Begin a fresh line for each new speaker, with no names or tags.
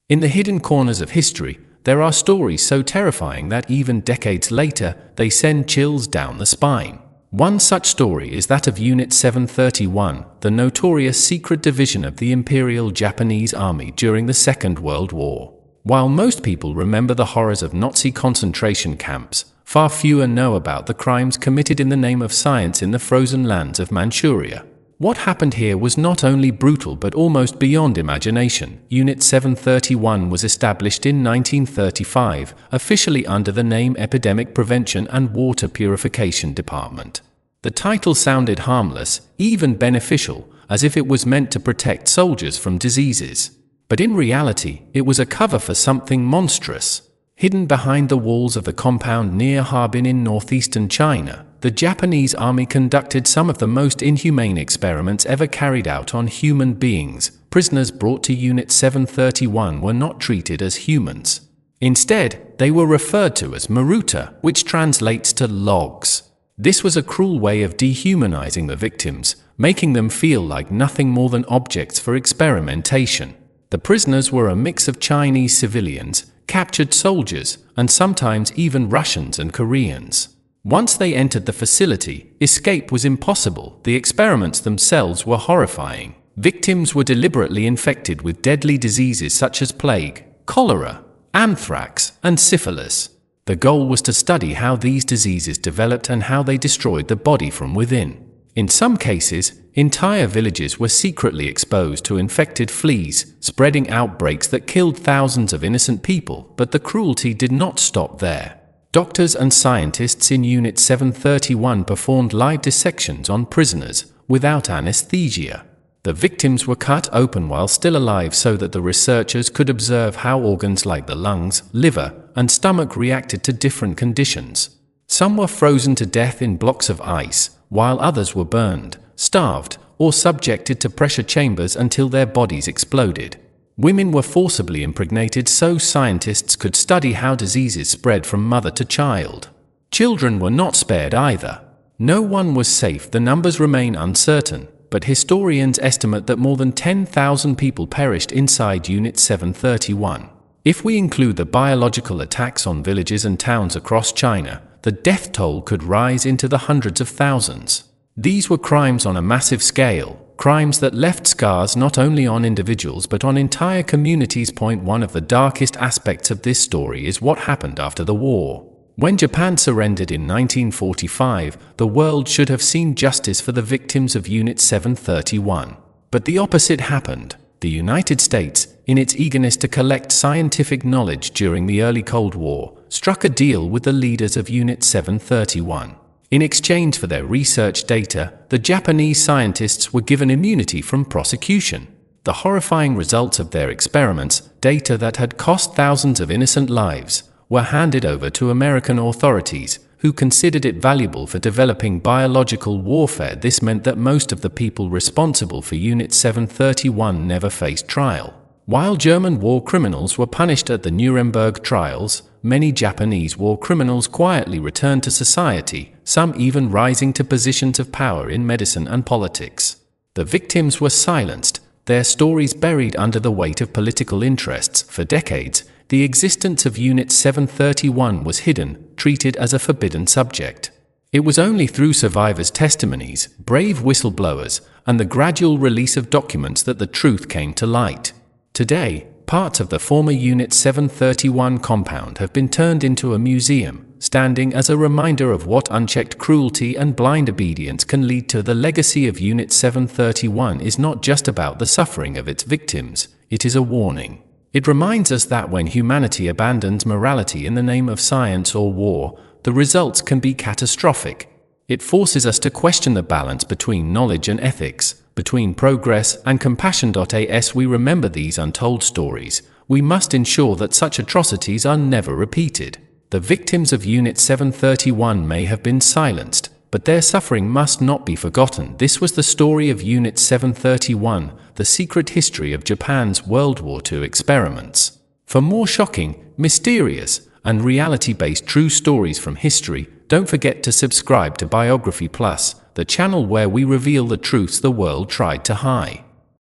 In the hidden corners of history, there are stories so terrifying that even decades later, they send chills down the spine. One such story is that of Unit 731, the notorious secret division of the Imperial Japanese Army during the Second World War. While most people remember the horrors of Nazi concentration camps, far fewer know about the crimes committed in the name of science in the frozen lands of Manchuria. What happened here was not only brutal but almost beyond imagination. Unit 731 was established in 1935, officially under the name Epidemic Prevention and Water Purification Department. The title sounded harmless, even beneficial, as if it was meant to protect soldiers from diseases. But in reality, it was a cover for something monstrous. Hidden behind the walls of the compound near Harbin in northeastern China, the Japanese army conducted some of the most inhumane experiments ever carried out on human beings. Prisoners brought to Unit 731 were not treated as humans. Instead, they were referred to as maruta, which translates to logs. This was a cruel way of dehumanizing the victims, making them feel like nothing more than objects for experimentation. The prisoners were a mix of Chinese civilians, captured soldiers, and sometimes even Russians and Koreans. Once they entered the facility, escape was impossible. The experiments themselves were horrifying. Victims were deliberately infected with deadly diseases such as plague, cholera, anthrax, and syphilis. The goal was to study how these diseases developed and how they destroyed the body from within. In some cases, entire villages were secretly exposed to infected fleas, spreading outbreaks that killed thousands of innocent people, but the cruelty did not stop there. Doctors and scientists in Unit 731 performed live dissections on prisoners, without anesthesia. The victims were cut open while still alive so that the researchers could observe how organs like the lungs, liver, and stomach reacted to different conditions. Some were frozen to death in blocks of ice, while others were burned, starved, or subjected to pressure chambers until their bodies exploded. Women were forcibly impregnated so scientists could study how diseases spread from mother to child. Children were not spared either. No one was safe. The numbers remain uncertain, but historians estimate that more than 10,000 people perished inside Unit 731. If we include the biological attacks on villages and towns across China, the death toll could rise into the hundreds of thousands. These were crimes on a massive scale, crimes that left scars not only on individuals but on entire communities. One of the darkest aspects of this story is what happened after the war. When Japan surrendered in 1945, the world should have seen justice for the victims of Unit 731. But the opposite happened. The United States, in its eagerness to collect scientific knowledge during the early Cold War, struck a deal with the leaders of Unit 731. In exchange for their research data, the Japanese scientists were given immunity from prosecution. The horrifying results of their experiments, data that had cost thousands of innocent lives, were handed over to American authorities, who considered it valuable for developing biological warfare. This meant that most of the people responsible for Unit 731 never faced trial. While German war criminals were punished at the Nuremberg trials, many Japanese war criminals quietly returned to society, some even rising to positions of power in medicine and politics. The victims were silenced, their stories buried under the weight of political interests. For decades, the existence of Unit 731 was hidden, treated as a forbidden subject. It was only through survivors' testimonies, brave whistleblowers, and the gradual release of documents that the truth came to light. Today, parts of the former Unit 731 compound have been turned into a museum, standing as a reminder of what unchecked cruelty and blind obedience can lead to. The legacy of Unit 731 is not just about the suffering of its victims, it is a warning. It reminds us that when humanity abandons morality in the name of science or war, the results can be catastrophic. It forces us to question the balance between knowledge and ethics, between progress and compassion. As we remember these untold stories, we must ensure that such atrocities are never repeated. The victims of Unit 731 may have been silenced, but their suffering must not be forgotten. This was the story of Unit 731, the secret history of Japan's World War II experiments. For more shocking, mysterious, and reality-based true stories from history, don't forget to subscribe to BioGraphy Plus, the channel where we reveal the truths the world tried to hide.